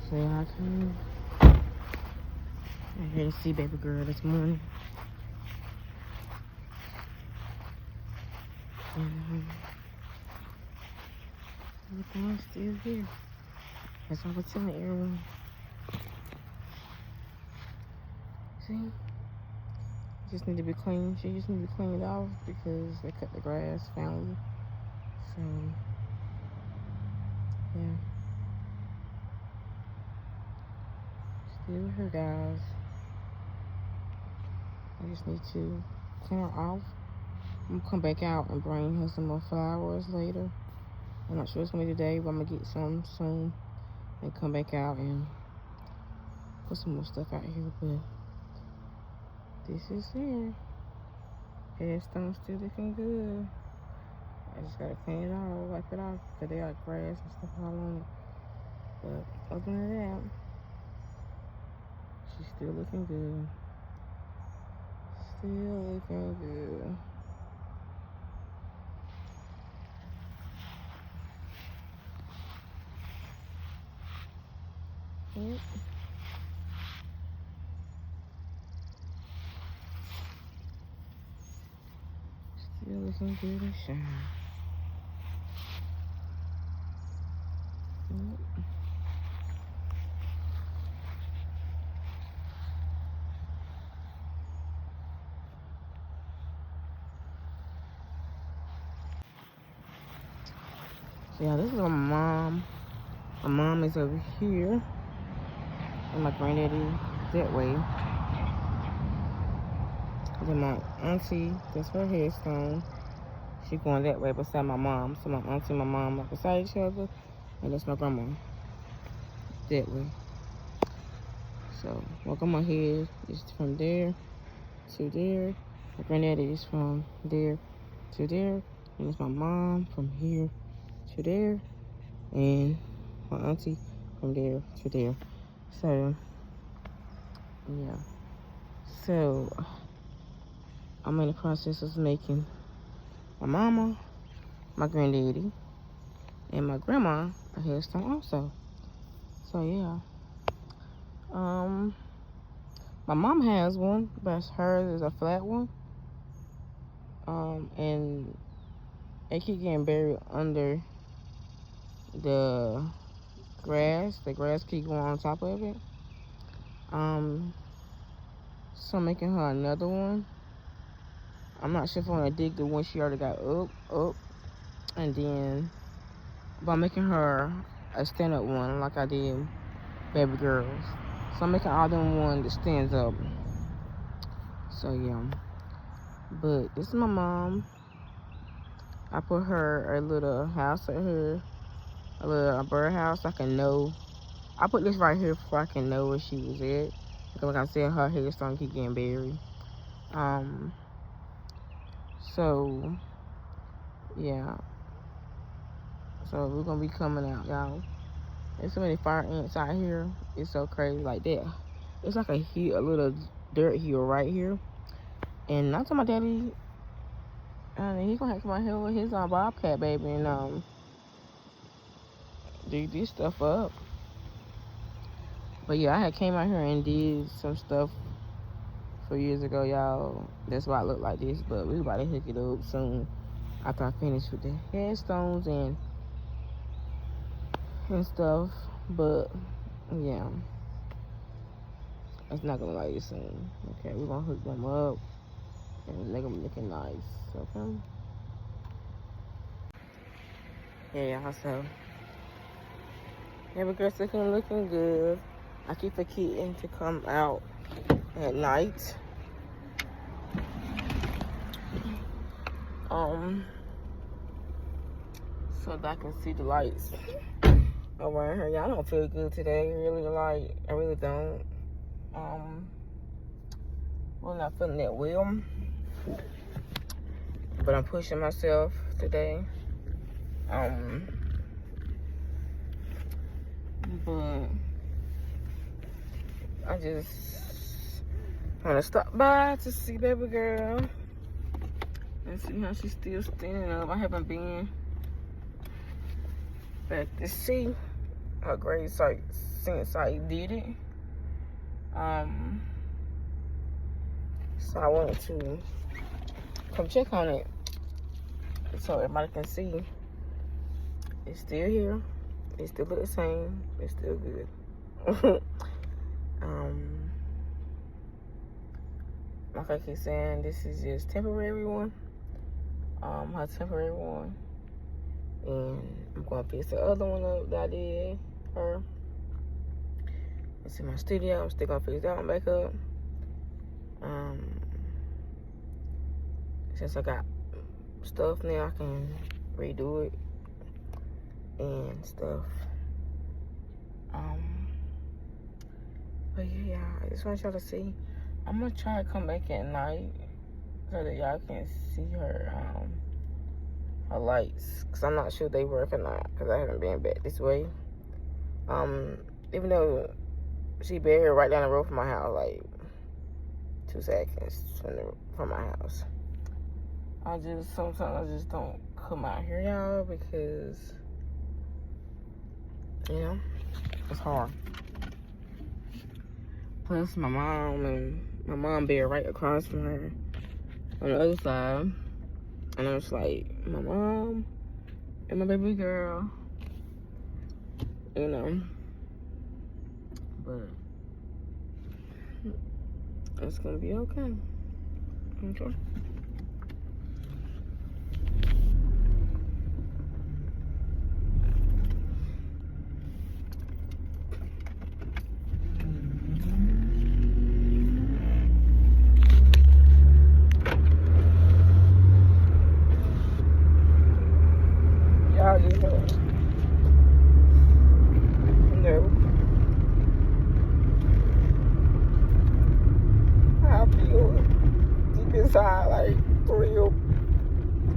So yeah, I came here to see baby girl this morning. And everything's still here. That's what I was telling everyone. See? Just need to be clean. She just need to be cleaned off because they cut the grass finally. So yeah. Still here, guys. I just need to clean her off. I'm gonna come back out and bring her some more flowers later. I'm not sure it's gonna be today, but I'm gonna get some soon and come back out and put some more stuff out here. But this is here. Headstone's still looking good. I just gotta clean it all, wipe it off, because they got grass and stuff all on it. But other than that, she's still looking good. Still looking good. Yep. Still looking good and shine. Yep. So yeah, this is my mom. My mom is over here, and my granddaddy that way. Then my auntie, that's her headstone. She going that way beside my mom. So my auntie and my mom are beside each other, and that's my grandma that way. So my grandma head is from there to there. My granddaddy is from there to there, and it's my mom from here to there, and my auntie from there to there. So yeah. So I'm in the process of making my mama, my granddaddy, and my grandma a headstone also. So yeah. My mom has one, but hers is a flat one. And it keep getting buried under the grass. The grass keep going on top of it. So I'm making her another one. I'm not sure if I want to dig the one she already got up, and then, but I'm making her a stand-up one like I did baby girls. So I'm making all them one that stands up. So yeah. But this is my mom. I put her a little house at her, a little birdhouse. I can know. I put this right here before I can know where she was at. Because like I said, her headstone keep getting buried. So yeah. So we're gonna be coming out, y'all. There's so many fire ants out here. It's so crazy like that. It's like a little dirt hill right here. And I told my daddy, he's gonna have to come out here with his bobcat baby and dig this stuff up. But yeah, I had came out here and did some stuff 4 years ago, y'all. That's why I look like this. But we about to hook it up soon after I finish with the headstones and stuff. But yeah, it's not gonna like this soon. Okay, we're gonna hook them up and make them looking nice. Okay. Yeah, y'all. So every girl's looking good. I keep forgetting to come out at night. So that I can see the lights around her. Y'all don't feel good today, really. Like, I really don't. Well, not feeling that well, but I'm pushing myself today. But I just want to stop by to see baby girl and see how she's still standing up. I haven't been back to see. a grave site since I did it. So I wanted to come check on it so everybody can see it's still here. It still look the same. It's still good. Like I keep saying, this is just temporary one. Her temporary one. And I'm gonna fix the other one up that I did her. It's in my studio. I'm still gonna fix that one back up. Since I got stuff now, I can redo it and stuff. But yeah, I just want y'all to see. I'm gonna try to come back at night so that y'all can see her lights, cause I'm not sure they work or not, cause I haven't been back this way. Even though she buried right down the road from my house, like 2 seconds from my house. Sometimes I just don't come out here, y'all, because, you know, it's hard. Plus, my mom buried right across from her on the other side. And I was like, my mom and my baby girl, you know. But it's gonna be okay. Okay. Y'all just know how I feel deep inside, like, for real.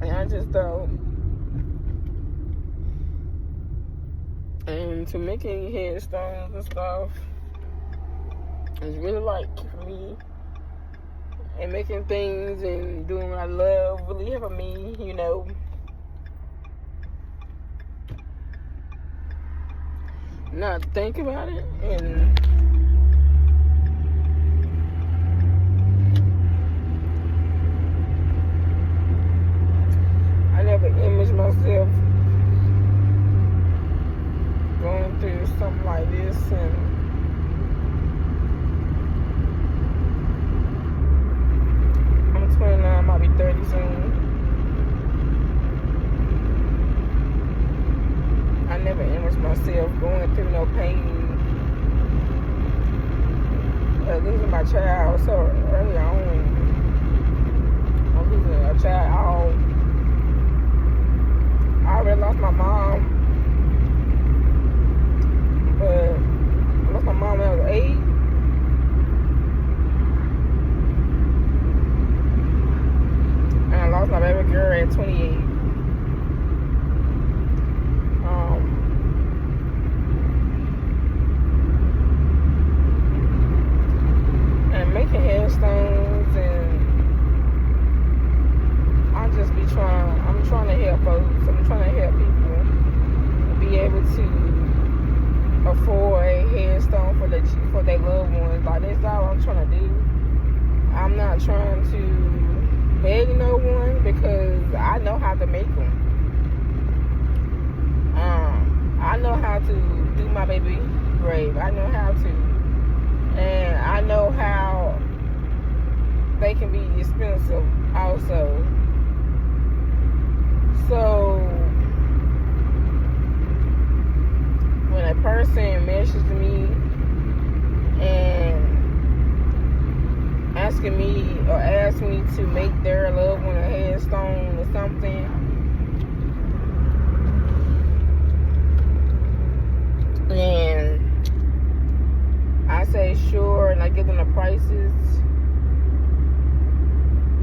And I just don't. And to making headstones and stuff is really like for me. And making things and doing what I love really helping me, you know. Not think about it and I never imaged myself going through something like this, and I'm 29, I might be 30 soon. I never imaged myself going through no pain, losing my child so early on. I'm losing a child. I already lost my mom, but I lost my mom when I was 8. And I lost my baby girl at 28. And making headstones, and I'm trying to help folks. I'm trying to help people be able to afford a headstone for their loved ones. Like, that's all I'm trying to do. I'm not trying to beg no one, because I know how to make them. I know how to do my baby grave. I know how to. And I know how they can be expensive also. So when a person messages me and asking me or asks me to make their loved one a headstone or something, and I say sure, and I give them the prices.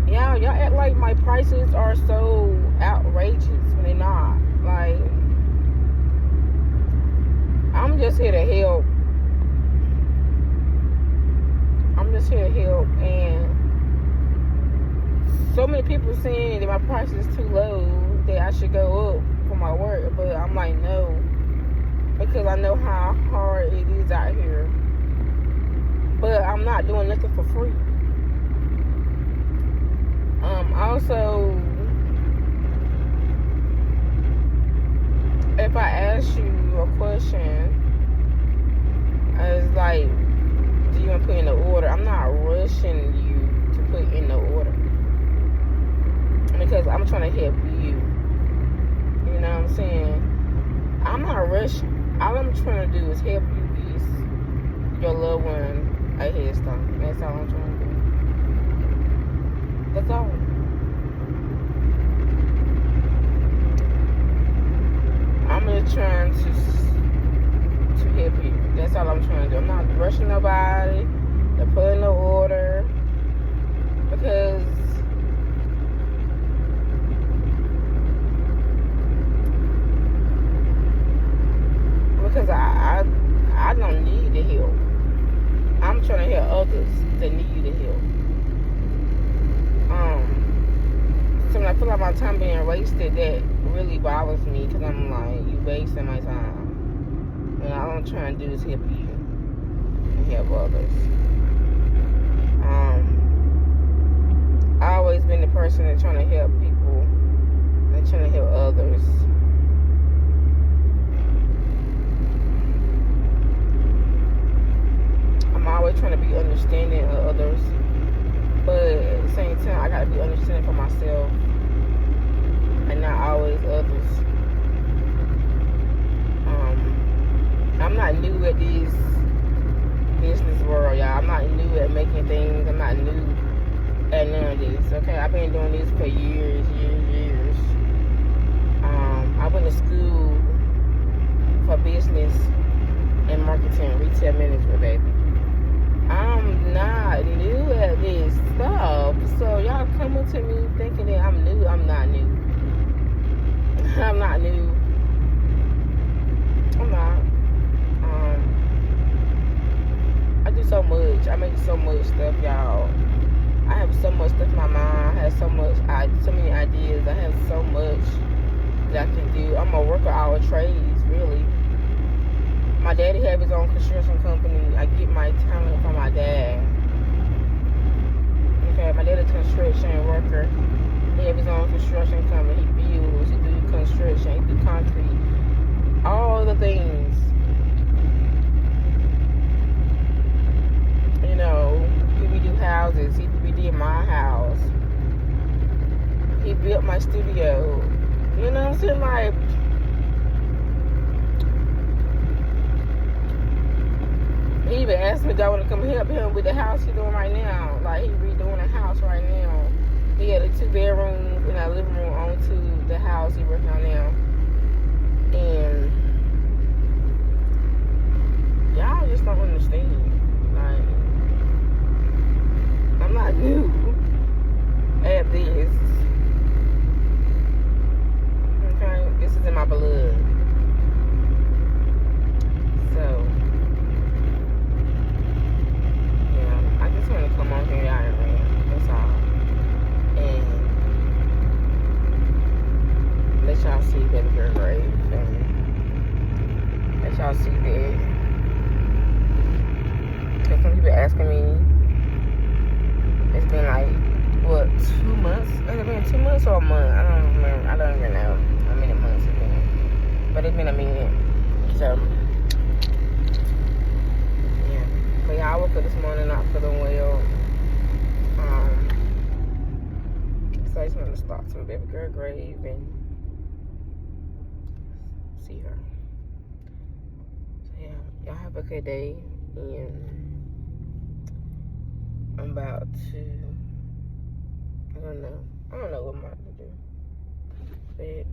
Y'all act like my prices are so outrageous when they're not. Like, I'm just here to help. I'm just here to help, and so many people saying that my price is too low, that I should go up for my work, but I'm like, no. because I know how hard it is out here. But I'm not doing nothing for free. Also, if I ask you a question, it's like, do you want to put in the order? I'm not rushing you to put in the order because I'm trying to help you. You know what I'm saying? I'm not rushing. All I'm trying to do is help you get your loved one a head start. That's all I'm trying to do. That's all. I'm just trying to help you. That's all I'm trying to do. I'm not rushing nobody to put in the order because I don't need the help. I'm trying to help others that need the help. So when I feel like my time being wasted, that really bothers me because I'm like, you wasting my time. And all I'm trying to do is help you and help others. I always been the person that's trying to help people and trying to help others. I'm always trying to be understanding of others, but at the same time, I gotta be understanding for myself and not always others. I'm not new at this business world, y'all. I'm not new at making things. I'm not new at none of this, okay? I've been doing this for years. I went to school for business and marketing, retail management, baby. I'm not new at this stuff. So y'all coming to me thinking that I'm new. I'm not new. I'm not new. I'm not. I do so much. I make so much stuff, y'all. I have so much stuff in my mind. I have so many ideas. I have so much that I can do. I'm a worker of all trades, really. My daddy have his own construction company. I get my talent from my dad. Okay, my daddy's a construction worker. He have his own construction company. He builds, he do construction, he do concrete. All the things. You know, he do houses. He did my house. He built my studio. You know what I'm saying? Like, he even asked me if I want to come help him with the house he's doing right now. Like, he redoing the house right now. He had a 2 bedrooms and a living room onto the house he working on now. And y'all just don't understand. Like, I'm not new at this. Okay? This is in my blood. So, yeah, I just want to come on here, y'all, and rant. That's all. And let y'all see Baby Girl Grave. And let y'all see that. Because some people asking me, it's been like, what, 2 months? Has it been 2 months or a month? I don't remember. I don't even know how many months it's been. But it's been a minute. So, yeah. But yeah, I woke up this morning not feeling well. So I just wanted to stop some Baby Girl Grave and see her. So yeah, y'all have a good day. And I'm about to, I don't know what I'm about to do. But